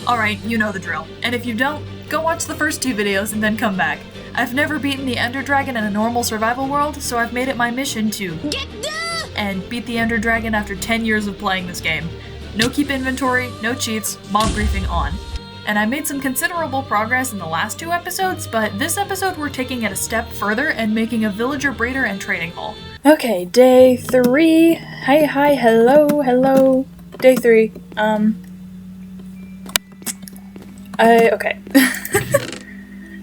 Alright, you know the drill. And if you don't, go watch the first 2 videos and then come back. I've never beaten the Ender Dragon in a normal survival world, so I've made it my mission to and beat the Ender Dragon after 10 years of playing this game. No keep inventory, no cheats, mob briefing on. And I made some considerable progress in the last 2 episodes, but this episode we're taking it a step further and making a villager breeder and trading hall. Okay, day 3. Hi, hello. Day 3. Okay.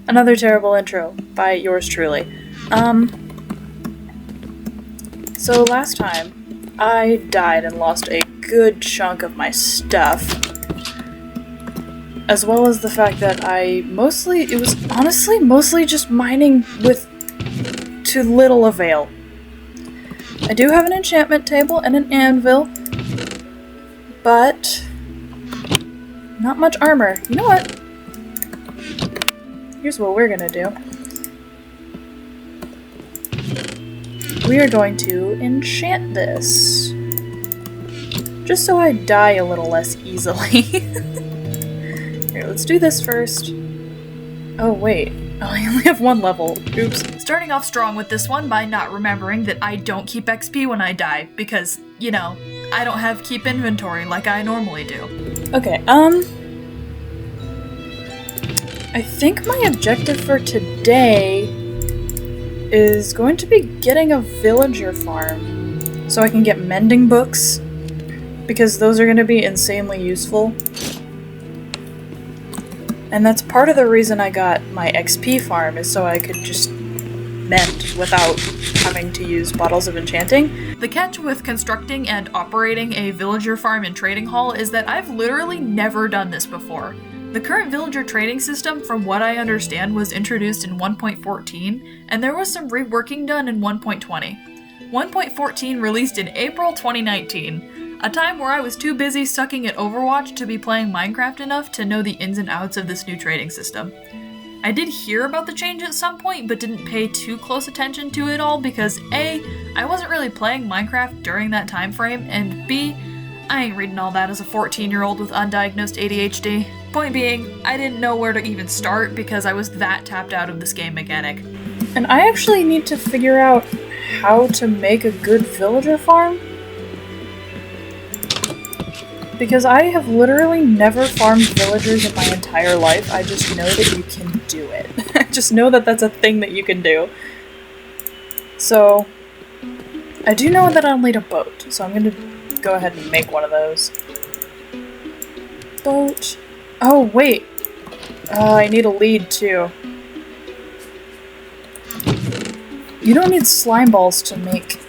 Another terrible intro by yours truly. So last time, I died and lost a good chunk of my stuff. As well as the fact that it was honestly mostly just mining with to little avail. I do have an enchantment table and an anvil, but not much armor. You know what? Here's what we're gonna do. We are going to enchant this. Just so I die a little less easily. Here, let's do this first. Oh wait, I only have 1 level. Oops. Starting off strong with this one by not remembering that I don't keep XP when I die, because, you know, I don't have keep inventory like I normally do. Okay, I think my objective for today is going to be getting a villager farm so I can get mending books, because those are going to be insanely useful. And that's part of the reason I got my XP farm, is so I could just mend without having to use bottles of enchanting. The catch with constructing and operating a villager farm and trading hall is that I've literally never done this before. The current villager trading system, from what I understand, was introduced in 1.14, and there was some reworking done in 1.20. 1.14 released in April 2019, a time where I was too busy sucking at Overwatch to be playing Minecraft enough to know the ins and outs of this new trading system. I did hear about the change at some point, but didn't pay too close attention to it all because A, I wasn't really playing Minecraft during that time frame, and B, I ain't reading all that as a 14-year-old with undiagnosed ADHD. Point being, I didn't know where to even start because I was that tapped out of this game mechanic. And I actually need to figure out how to make a good villager farm. Because I have literally never farmed villagers in my entire life. I just know that you can do it. I just know that that's a thing that you can do. So, I do know that I'll need a boat, so I'm gonna go ahead and make one of those. Boat. Oh, wait. I need a lead, too. You don't need slime balls to make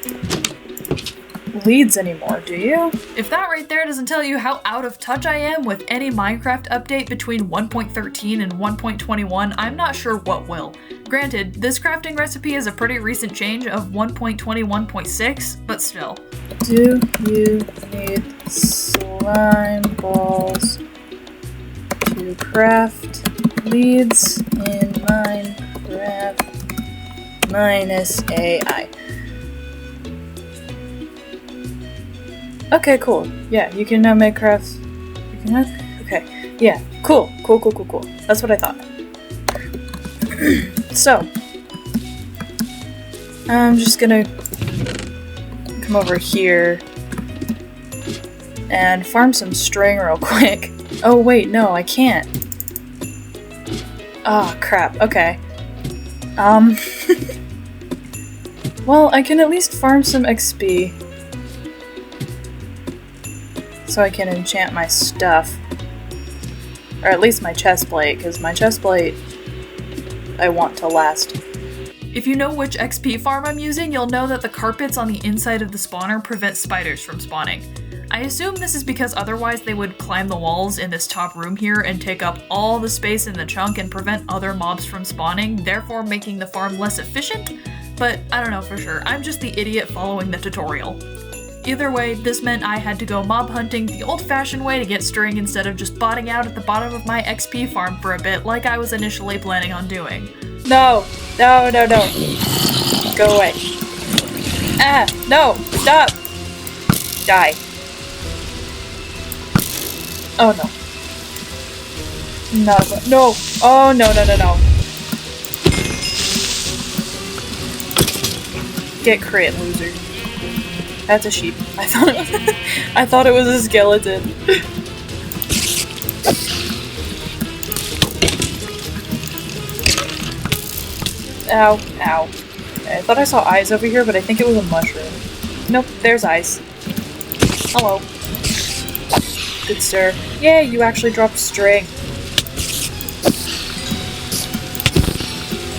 leads anymore, do you? If that right there doesn't tell you how out of touch I am with any Minecraft update between 1.13 and 1.21, I'm not sure what will. Granted, this crafting recipe is a pretty recent change of 1.21.6, but still. Do you need slime balls to craft leads in Minecraft -AI? Okay, cool. Yeah, you can now make crafts. You can have. Okay. Yeah. Cool. That's what I thought. So, I'm just gonna come over here and farm some string real quick. Oh wait, no, I can't. Oh crap. Okay. Well, I can at least farm some XP. So I can enchant my stuff. Or at least my chestplate, because my chestplate I want to last. If you know which XP farm I'm using, you'll know that the carpets on the inside of the spawner prevent spiders from spawning. I assume this is because otherwise they would climb the walls in this top room here and take up all the space in the chunk and prevent other mobs from spawning, therefore making the farm less efficient, but I don't know for sure. I'm just the idiot following the tutorial. Either way, this meant I had to go mob hunting the old-fashioned way to get string instead of just botting out at the bottom of my XP farm for a bit like I was initially planning on doing. No! No! Go away. Ah! No! Stop! Die. Oh no. No! Oh, no. Get crit, loser. That's a sheep. I thought it was a skeleton. Ow. I thought I saw eyes over here, but I think it was a mushroom. Nope, there's eyes. Hello. Good sir. Yay, you actually dropped string.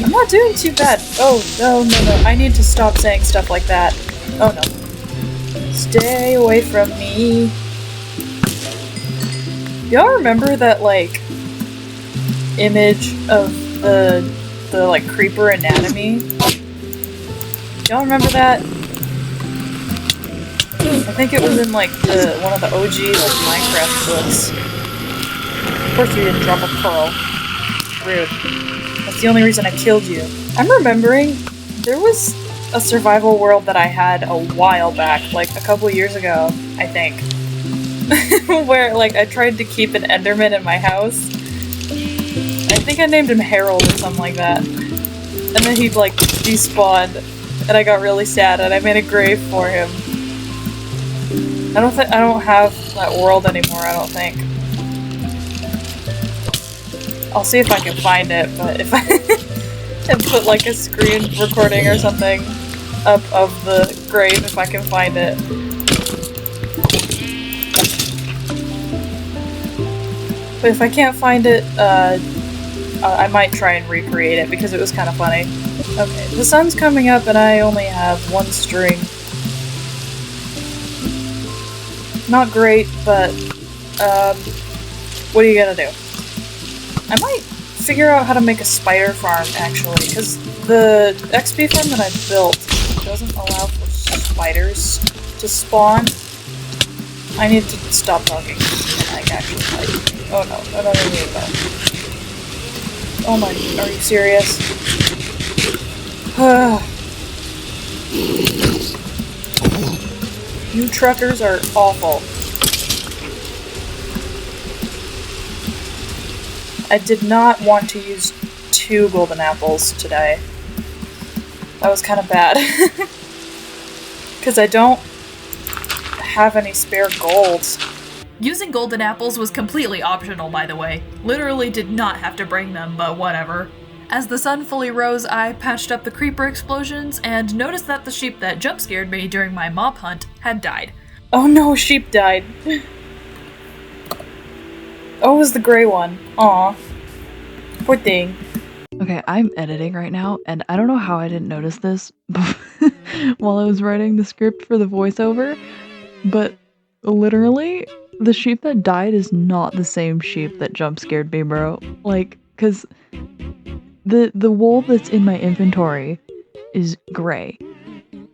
I'm not doing too bad. Oh, no. I need to stop saying stuff like that. Oh no. Stay away from me. Y'all remember that, like, image of the like, creeper anatomy? Y'all remember that? I think it was in, like, one of the OG, like, Minecraft books. Of course you didn't drop a pearl. Rude. That's the only reason I killed you. I'm remembering there was a survival world that I had a while back, like a couple years ago, I think. Where, like, I tried to keep an Enderman in my house. I think I named him Harold or something like that. And then he'd, like, despawned, and I got really sad, and I made a grave for him. I don't have that world anymore, I don't think. I'll see if I can find it, but if I and put like a screen recording or something up of the grave if I can find it. But if I can't find it, I might try and recreate it because it was kind of funny. Okay, the sun's coming up and I only have one string. Not great, but what are you gonna do? I might figure out how to make a spider farm, actually, because the XP farm that I built doesn't allow for spiders to spawn. I need to stop talking and like actually type. Oh no. Oh my, are you serious? You truckers are awful. I did not want to use 2 golden apples today. That was kind of bad. Because I don't have any spare golds. Using golden apples was completely optional, by the way. Literally did not have to bring them, but whatever. As the sun fully rose, I patched up the creeper explosions and noticed that the sheep that jump scared me during my mob hunt had died. Oh no, sheep died. Oh, it was the gray one. Aw. Poor thing. Okay, I'm editing right now, and I don't know how I didn't notice this while I was writing the script for the voiceover, but literally, the sheep that died is not the same sheep that jump scared me, bro. Like, cause the wool that's in my inventory is gray,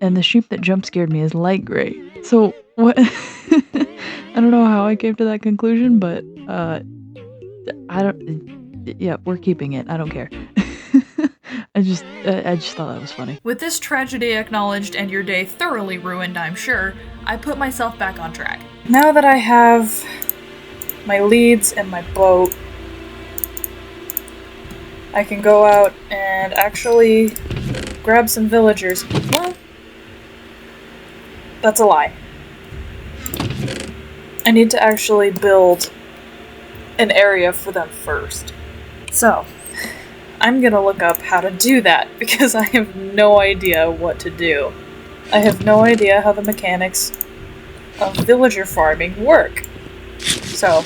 and the sheep that jump scared me is light gray. So, what? I don't know how I came to that conclusion, but, yeah, we're keeping it. I don't care. I just thought that was funny. With this tragedy acknowledged and your day thoroughly ruined, I'm sure, I put myself back on track. Now that I have my leads and my boat, I can go out and actually grab some villagers. Well, that's a lie. I need to actually build an area for them first. So, I'm gonna look up how to do that because I have no idea what to do. I have no idea how the mechanics of villager farming work. So,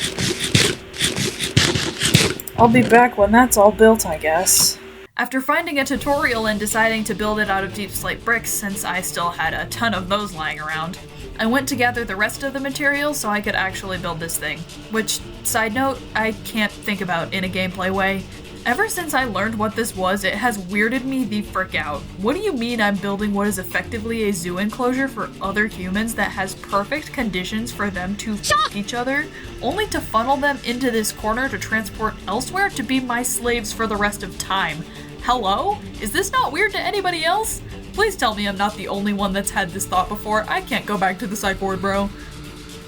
I'll be back when that's all built, I guess. After finding a tutorial and deciding to build it out of deep slate bricks since I still had a ton of those lying around, I went to gather the rest of the materials so I could actually build this thing. Which, side note, I can't think about in a gameplay way. Ever since I learned what this was, it has weirded me the frick out. What do you mean I'm building what is effectively a zoo enclosure for other humans that has perfect conditions for them to f*** each other, only to funnel them into this corner to transport elsewhere to be my slaves for the rest of time? Hello? Is this not weird to anybody else? Please tell me I'm not the only one that's had this thought before. I can't go back to the psych ward, bro.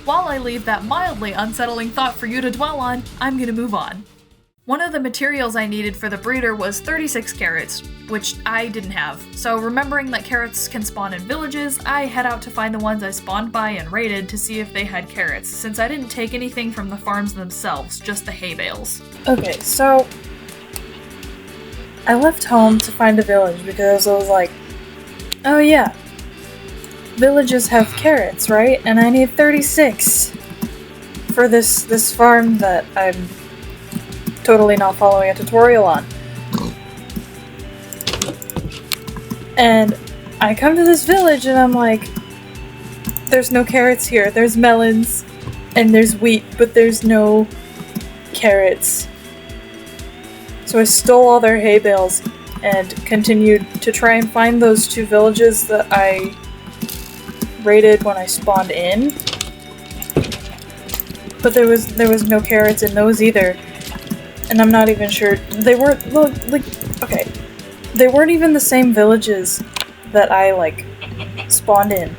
While I leave that mildly unsettling thought for you to dwell on, I'm gonna move on. One of the materials I needed for the breeder was 36 carrots, which I didn't have. So remembering that carrots can spawn in villages, I head out to find the ones I spawned by and raided to see if they had carrots, since I didn't take anything from the farms themselves, just the hay bales. Okay, so I left home to find a village because I was like, oh yeah, villages have carrots, right? And I need 36 for this farm that I'm totally not following a tutorial on. And I come to this village and I'm like, there's no carrots here. There's melons and there's wheat, but there's no carrots. So I stole all their hay bales and continued to try and find those 2 villages that I raided when I spawned in. But there was no carrots in those either. And I'm not even sure, they weren't, okay. They weren't even the same villages that I, spawned in.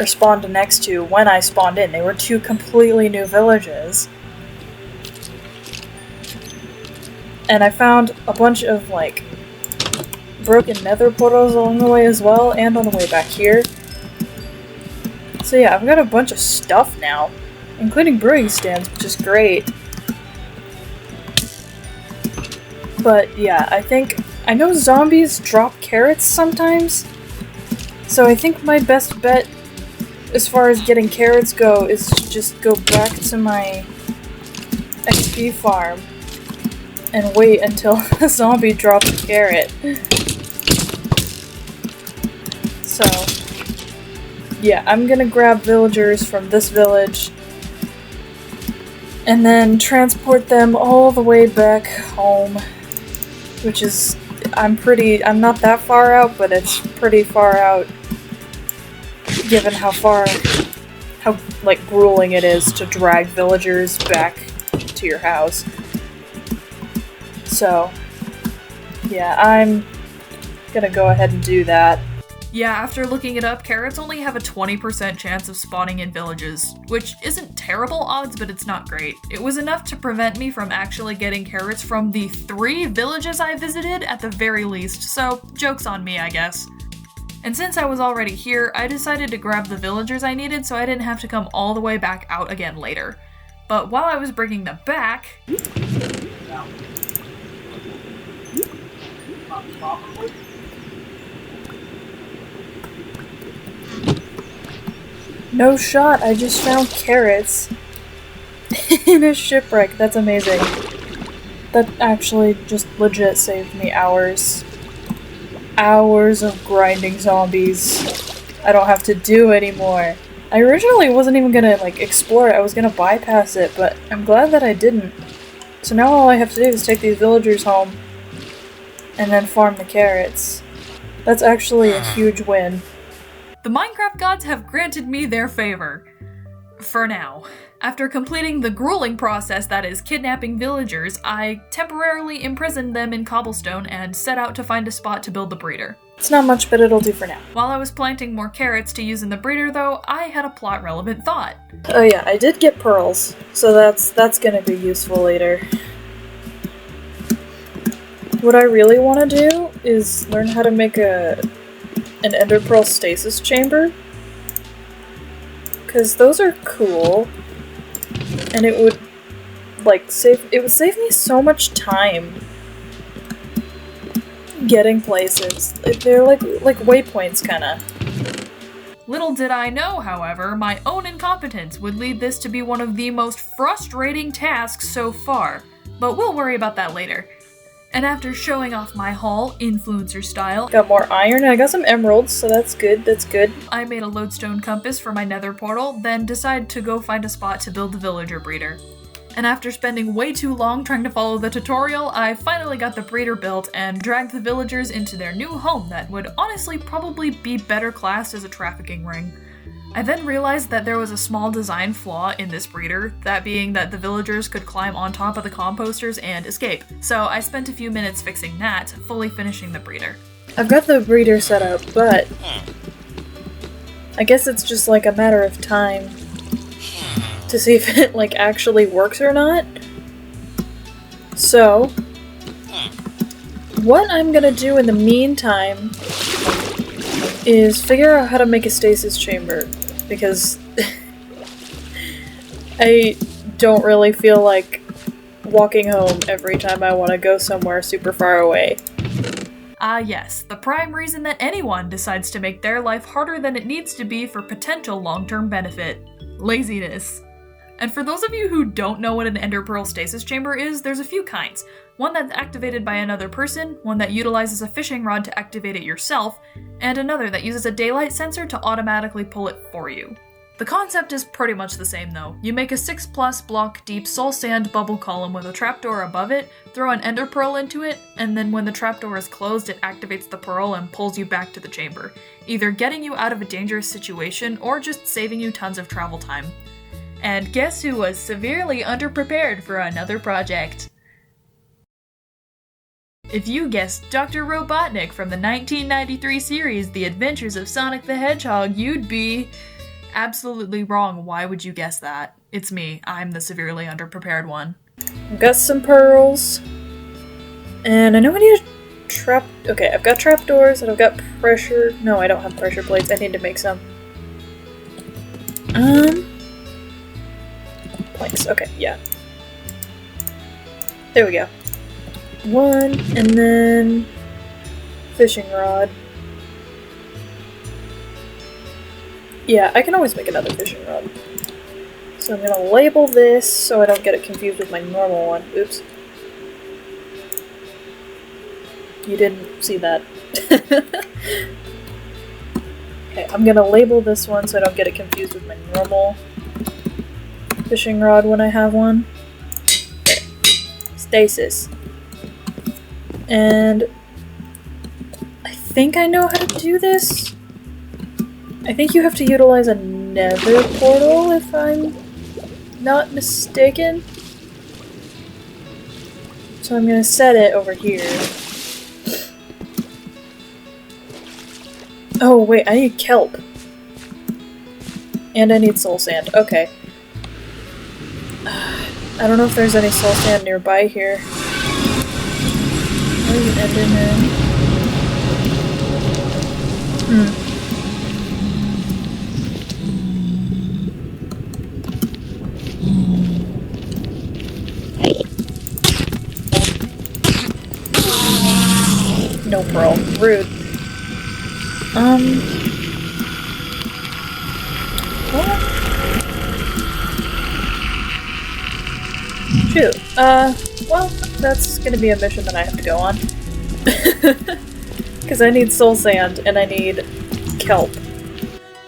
Or spawned next to when I spawned in. They were 2 completely new villages. And I found a bunch of, broken nether portals along the way as well, and on the way back here. So yeah, I've got a bunch of stuff now, including brewing stands, which is great. But yeah, I know zombies drop carrots sometimes, so I think my best bet as far as getting carrots go is to just go back to my XP farm and wait until a zombie drops a carrot. So yeah, I'm gonna grab villagers from this village and then transport them all the way back home. Which is, I'm not that far out, but it's pretty far out, given how grueling it is to drag villagers back to your house. So, yeah, I'm gonna go ahead and do that. Yeah, after looking it up, carrots only have a 20% chance of spawning in villages, which isn't terrible odds, but it's not great. It was enough to prevent me from actually getting carrots from the 3 villages I visited at the very least, so joke's on me, I guess. And since I was already here, I decided to grab the villagers I needed so I didn't have to come all the way back out again later. But while I was bringing them back... No shot, I just found carrots in a shipwreck. That's amazing. That actually just legit saved me hours. Hours of grinding zombies. I don't have to do anymore. I originally wasn't even gonna, explore it. I was gonna bypass it, but I'm glad that I didn't. So now all I have to do is take these villagers home and then farm the carrots. That's actually a huge win. The Minecraft gods have granted me their favor. For now. After completing the grueling process that is kidnapping villagers, I temporarily imprisoned them in cobblestone and set out to find a spot to build the breeder. It's not much, but it'll do for now. While I was planting more carrots to use in the breeder though, I had a plot-relevant thought. Oh yeah, I did get pearls, so that's gonna be useful later. What I really want to do is learn how to make an ender pearl stasis chamber. Because those are cool. And it would, save me so much time getting places. They're like waypoints, kinda. Little did I know, however, my own incompetence would lead this to be one of the most frustrating tasks so far. But we'll worry about that later. And after showing off my haul, influencer style, got more iron and I got some emeralds, so that's good, I made a lodestone compass for my nether portal, then decided to go find a spot to build the villager breeder. And after spending way too long trying to follow the tutorial, I finally got the breeder built and dragged the villagers into their new home that would honestly probably be better classed as a trafficking ring. I then realized that there was a small design flaw in this breeder, that being that the villagers could climb on top of the composters and escape. So I spent a few minutes fixing that, fully finishing the breeder. I've got the breeder set up, but I guess it's just a matter of time to see if it actually works or not. So, what I'm gonna do in the meantime is figure out how to make a stasis chamber, because I don't really feel like walking home every time I want to go somewhere super far away. Ah yes, the prime reason that anyone decides to make their life harder than it needs to be for potential long-term benefit. Laziness. And for those of you who don't know what an Ender Pearl stasis chamber is, there's a few kinds. One that's activated by another person, one that utilizes a fishing rod to activate it yourself, and another that uses a daylight sensor to automatically pull it for you. The concept is pretty much the same though. You make a 6+ block deep soul sand bubble column with a trapdoor above it, throw an ender pearl into it, and then when the trapdoor is closed it activates the pearl and pulls you back to the chamber, either getting you out of a dangerous situation or just saving you tons of travel time. And guess who was severely underprepared for another project? If you guessed Dr. Robotnik from the 1993 series The Adventures of Sonic the Hedgehog, you'd be absolutely wrong. Why would you guess that? It's me. I'm the severely underprepared one. I've got some pearls. And I know I need a trap... Okay, I've got trapdoors and I've got pressure... No, I don't have pressure plates. I need to make some. Planks. Okay, yeah. There we go. One, and then... fishing rod. Yeah, I can always make another fishing rod. So I'm gonna label this so I don't get it confused with my normal one. Oops. You didn't see that. Okay, I'm gonna label this one so I don't get it confused with my normal fishing rod when I have one. Okay. Stasis. And I think I know how to do this. I think you have to utilize a nether portal if I'm not mistaken. So I'm gonna set it over here. Oh wait, I need kelp. And I need soul sand. Okay. I don't know if there's any soul sand nearby here. There's an enderman. No pearl. Rude. What? Shoot. Well, that's gonna be a mission that I have to go on. Because I need soul sand and I need kelp.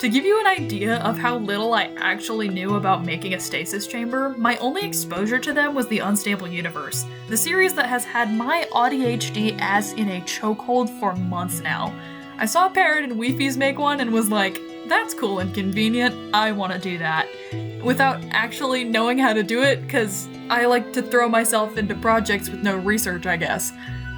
To give you an idea of how little I actually knew about making a stasis chamber, my only exposure to them was the Unstable Universe, the series that has had my ADHD ass in a chokehold for months now. I saw Parrot and Weefies make one and was like, that's cool and convenient, I want to do that. Without actually knowing how to do it, because I like to throw myself into projects with no research, I guess.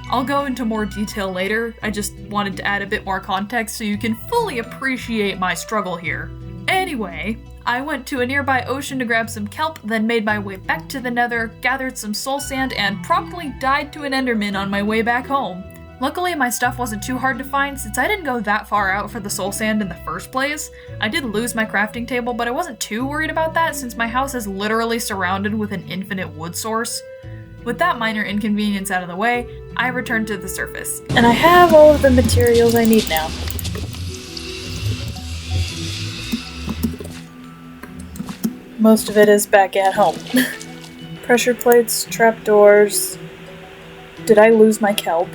I'll go into more detail later, I just wanted to add a bit more context so you can fully appreciate my struggle here. Anyway, I went to a nearby ocean to grab some kelp, then made my way back to the nether, gathered some soul sand, and promptly died to an enderman on my way back home. Luckily, my stuff wasn't too hard to find since I didn't go that far out for the soul sand in the first place. I did lose my crafting table, but I wasn't too worried about that since my house is literally surrounded with an infinite wood source. With that minor inconvenience out of the way, I returned to the surface. And I have all of the materials I need now. Most of it is back at home. Pressure plates, trapdoors. Did I lose my kelp?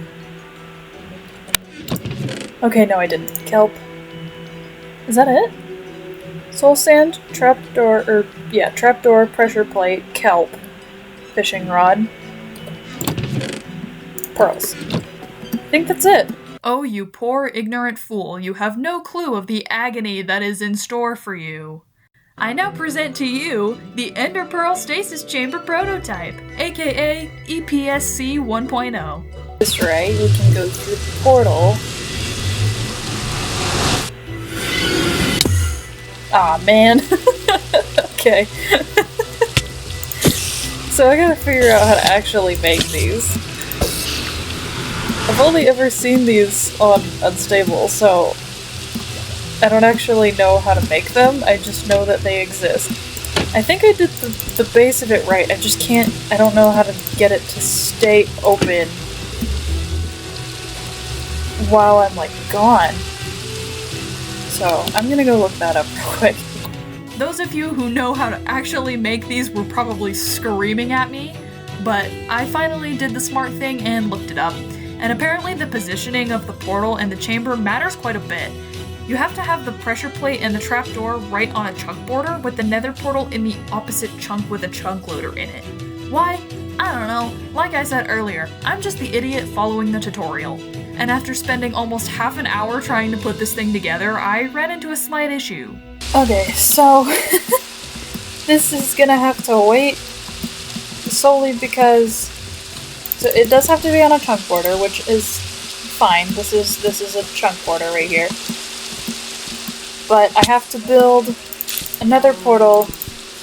Okay, no I didn't. Kelp. Is that it? Soul sand, trapdoor, trapdoor, pressure plate, kelp, fishing rod, pearls. I think that's it. Oh, you poor ignorant fool, you have no clue of the agony that is in store for you. I now present to you the Ender Pearl Stasis Chamber Prototype, aka EPSC 1.0. This way, we can go through the portal. Aw, man. Okay. So I gotta figure out how to actually make these. I've only ever seen these on Unstable, so I don't actually know how to make them, I just know that they exist. I think I did the base of it right, I don't know how to get it to stay open while I'm, like, gone. So, I'm gonna go look that up real quick. Those of you who know how to actually make these were probably screaming at me, but I finally did the smart thing and looked it up. And apparently the positioning of the portal and the chamber matters quite a bit. You have to have the pressure plate and the trapdoor right on a chunk border, with the nether portal in the opposite chunk with a chunk loader in it. Why? I don't know. Like I said earlier, I'm just the idiot following the tutorial. And after spending almost half an hour trying to put this thing together, I ran into a slight issue. Okay, so this is gonna have to wait solely because so it does have to be on a chunk border, which is fine. This is a chunk border right here. But I have to build another portal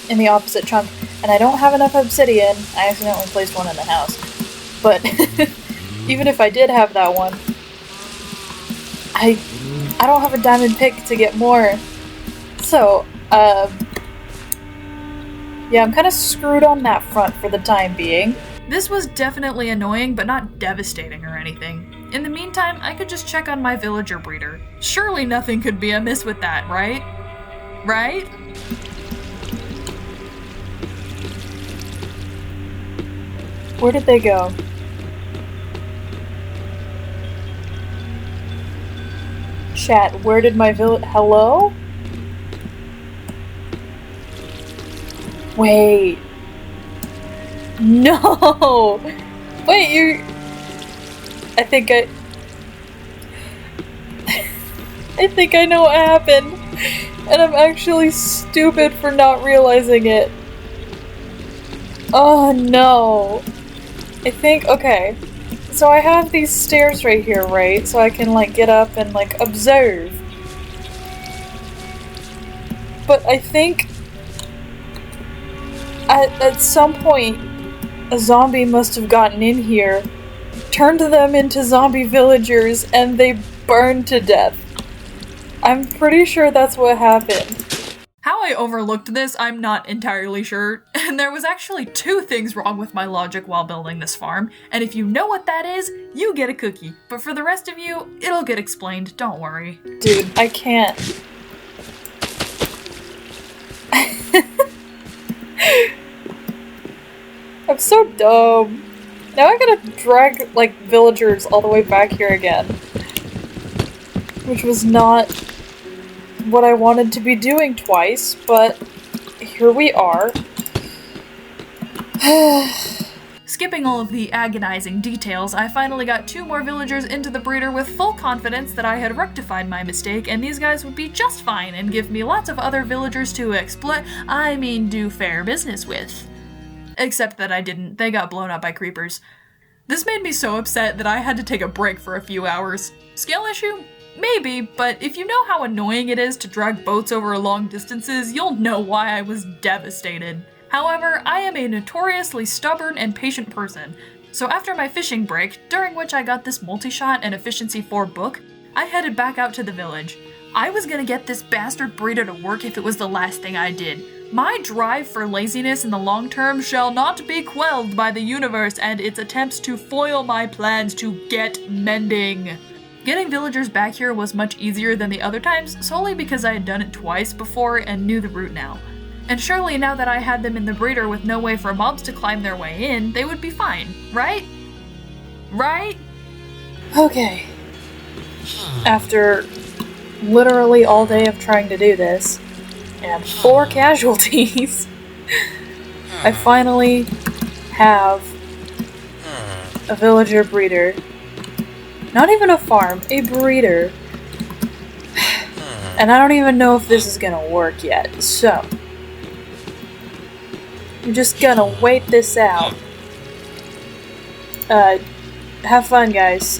in the opposite chunk, and I don't have enough obsidian. I accidentally placed one in the house. But even if I did have that one, I don't have a diamond pick to get more. So, yeah, I'm kind of screwed on that front for the time being. This was definitely annoying, but not devastating or anything. In the meantime, I could just check on my villager breeder. Surely nothing could be amiss with that, right? Right? Where did they go? Chat, where did my hello? Wait. No! Wait, you're... I think I know what happened. And I'm actually stupid for not realizing it. Oh no. Okay. So I have these stairs right here, right? So I can, like, get up and, like, observe. But I think at some point a zombie must have gotten in here, turned them into zombie villagers, and they burned to death. I'm pretty sure that's what happened. How I overlooked this, I'm not entirely sure. And there was actually 2 things wrong with my logic while building this farm, and if you know what that is, you get a cookie. But for the rest of you, it'll get explained, don't worry. Dude, I can't. I'm so dumb. Now I gotta drag, like, villagers all the way back here again. Which was not what I wanted to be doing twice, but here we are. Skipping all of the agonizing details, I finally got 2 more villagers into the breeder with full confidence that I had rectified my mistake and these guys would be just fine and give me lots of other villagers to do fair business with. Except that I didn't, they got blown up by creepers. This made me so upset that I had to take a break for a few hours. Skill issue? Maybe, but if you know how annoying it is to drag boats over long distances, you'll know why I was devastated. However, I am a notoriously stubborn and patient person, so after my fishing break, during which I got this multi-shot and efficiency 4 book, I headed back out to the village. I was gonna get this bastard breeder to work if it was the last thing I did. My drive for laziness in the long term shall not be quelled by the universe and its attempts to foil my plans to get mending. Getting villagers back here was much easier than the other times, solely because I had done it twice before and knew the route now. And surely now that I had them in the breeder with no way for mobs to climb their way in, they would be fine, right? Right? Okay. After literally all day of trying to do this, and 4 casualties, I finally have a villager breeder. Not even a farm, a breeder. And I don't even know if this is gonna work yet, so I'm just gonna wait this out. Have fun, guys.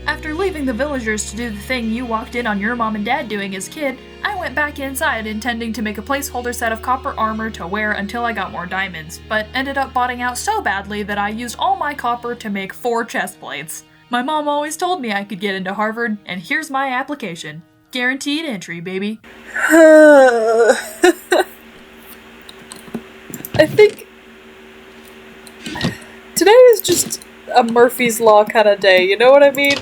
After leaving the villagers to do the thing you walked in on your mom and dad doing as a kid, I went back inside intending to make a placeholder set of copper armor to wear until I got more diamonds, but ended up botting out so badly that I used all my copper to make 4 chest plates. My mom always told me I could get into Harvard, and here's my application. Guaranteed entry, baby. I think today is just a Murphy's Law kind of day, you know what I mean?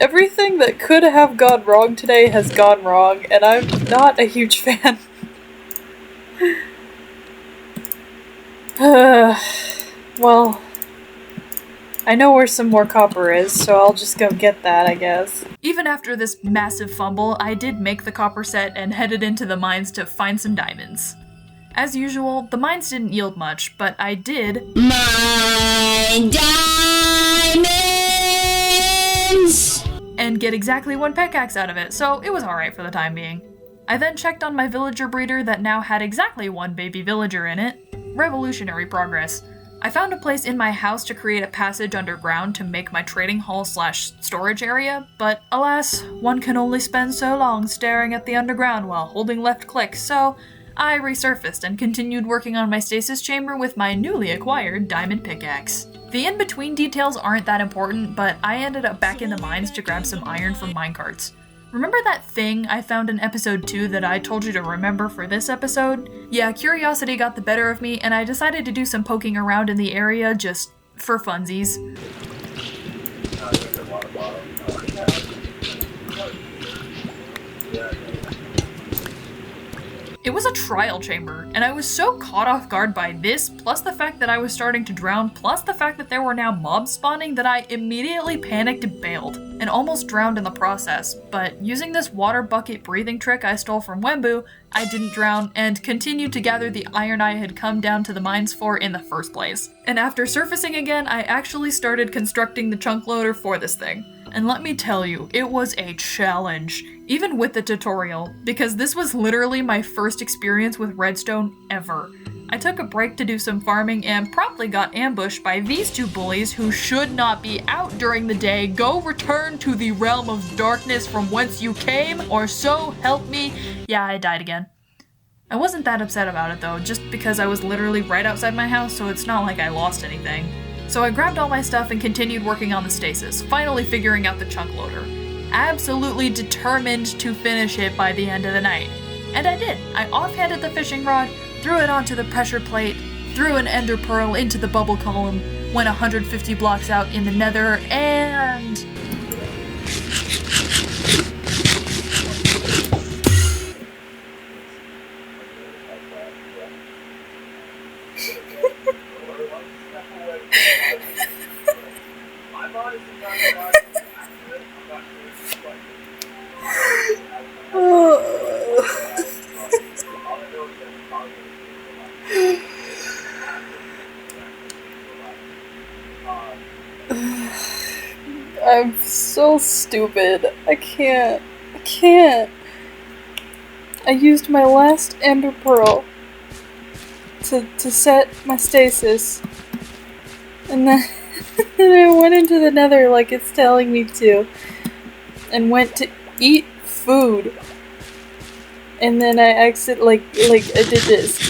Everything that could have gone wrong today has gone wrong, and I'm not a huge fan. Well, I know where some more copper is, so I'll just go get that, I guess. Even after this massive fumble, I did make the copper set and headed into the mines to find some diamonds. As usual, the mines didn't yield much, but I did mine diamonds! And get exactly 1 pickaxe out of it, so it was alright for the time being. I then checked on my villager breeder that now had exactly 1 baby villager in it. Revolutionary progress. I found a place in my house to create a passage underground to make my trading hall / storage area, but alas, one can only spend so long staring at the underground while holding left click, so I resurfaced and continued working on my stasis chamber with my newly acquired diamond pickaxe. The in-between details aren't that important, but I ended up back in the mines to grab some iron from minecarts. Remember that thing I found in episode 2 that I told you to remember for this episode? Yeah, curiosity got the better of me, and I decided to do some poking around in the area just for funsies. It was a trial chamber, and I was so caught off guard by this, plus the fact that I was starting to drown, plus the fact that there were now mobs spawning, that I immediately panicked and bailed, and almost drowned in the process. But using this water bucket breathing trick I stole from Wembu, I didn't drown, and continued to gather the iron I had come down to the mines for in the first place. And after surfacing again, I actually started constructing the chunk loader for this thing. And let me tell you, it was a challenge, even with the tutorial, because this was literally my first experience with redstone ever. I took a break to do some farming and promptly got ambushed by these 2 bullies who should not be out during the day. Go return to the realm of darkness from whence you came, or so help me. Yeah, I died again. I wasn't that upset about it though, just because I was literally right outside my house, so it's not like I lost anything. So I grabbed all my stuff and continued working on the stasis, finally figuring out the chunk loader. Absolutely determined to finish it by the end of the night. And I did. I offhanded the fishing rod, threw it onto the pressure plate, threw an ender pearl into the bubble column, went 150 blocks out in the nether, and... I'm so stupid. I can't. I used my last ender pearl to set my stasis. And then I went into the nether like it's telling me to. And went to eat food. And then I like I did this.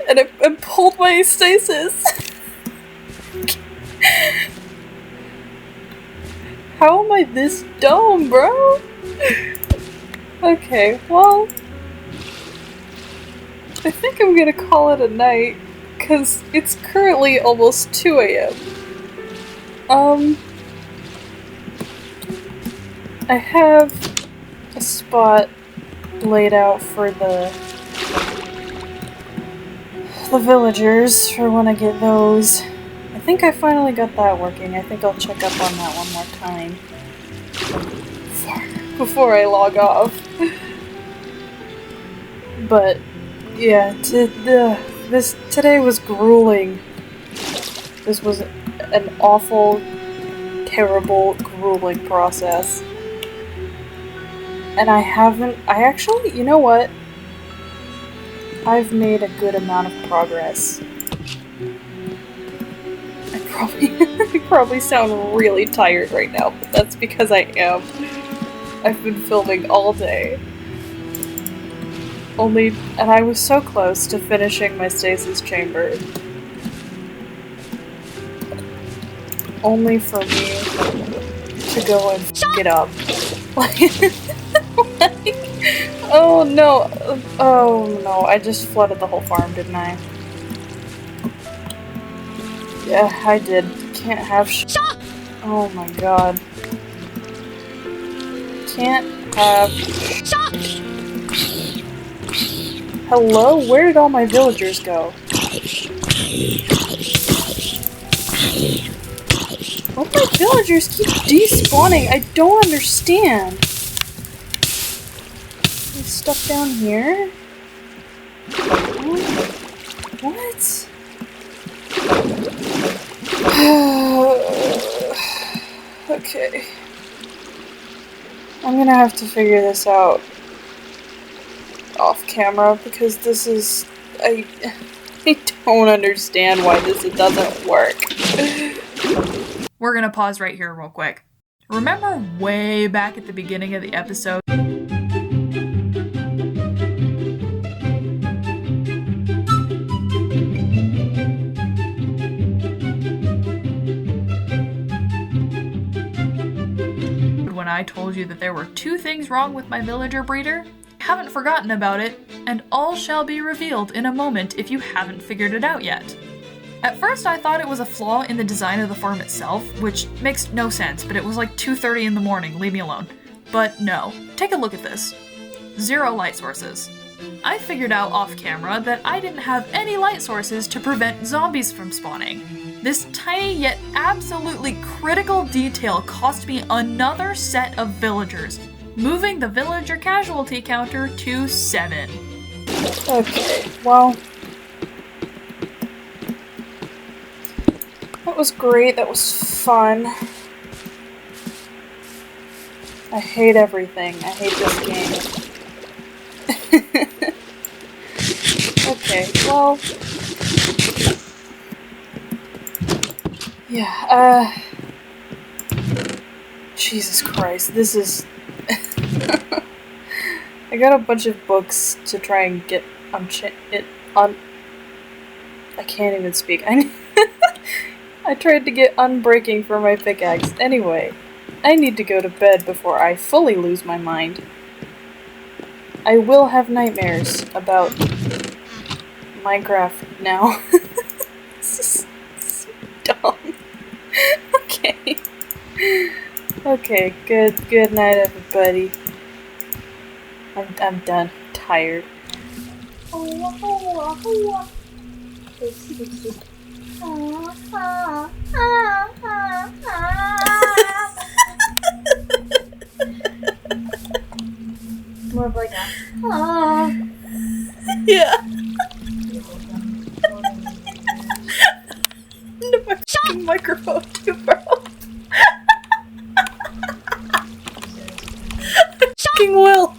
And I pulled my stasis. How am I this dumb, bro? Okay, well, I think I'm gonna call it a night, because it's currently almost 2 a.m. I have a spot laid out for the villagers for when I get those. I think I finally got that working. I think I'll check up on that one more time before I log off. But yeah, today was grueling. This was an awful, terrible, grueling process. And I actually, you know what? I've made a good amount of progress. I I probably sound really tired right now, but that's because I am. I've been filming all day. And I was so close to finishing my stasis chamber. Only for me to go and f*** it up. Oh no, I just flooded the whole farm, didn't I? Yeah, I did. Can't have Oh my god. Can't have Hello? Where did all my villagers go? Why do my villagers keep despawning? I don't understand. Is stuff down here? What? Okay. I'm gonna have to figure this out off camera because this is... I don't understand why this doesn't work. We're gonna pause right here real quick. Remember way back at the beginning of the episode? When I told you that there were 2 things wrong with my villager breeder? Haven't forgotten about it, and all shall be revealed in a moment if you haven't figured it out yet. At first I thought it was a flaw in the design of the farm itself, which makes no sense, but it was like 2:30 in the morning, leave me alone. But no, take a look at this. 0 light sources. I figured out off camera that I didn't have any light sources to prevent zombies from spawning. This tiny yet absolutely critical detail cost me another set of villagers, moving the villager casualty counter to 7. Okay, well... that was great, that was fun. I hate everything. I hate this game. Okay, well... yeah, Jesus Christ, this is... I got a bunch of books to try and get I can't even speak. I tried to get unbreaking for my pickaxe. Anyway, I need to go to bed before I fully lose my mind. I will have nightmares about Minecraft now. This is so dumb. Okay. Okay, good night everybody. I'm done. Tired. More of like a Yeah. Into my fucking microphone too, bro. I fucking will.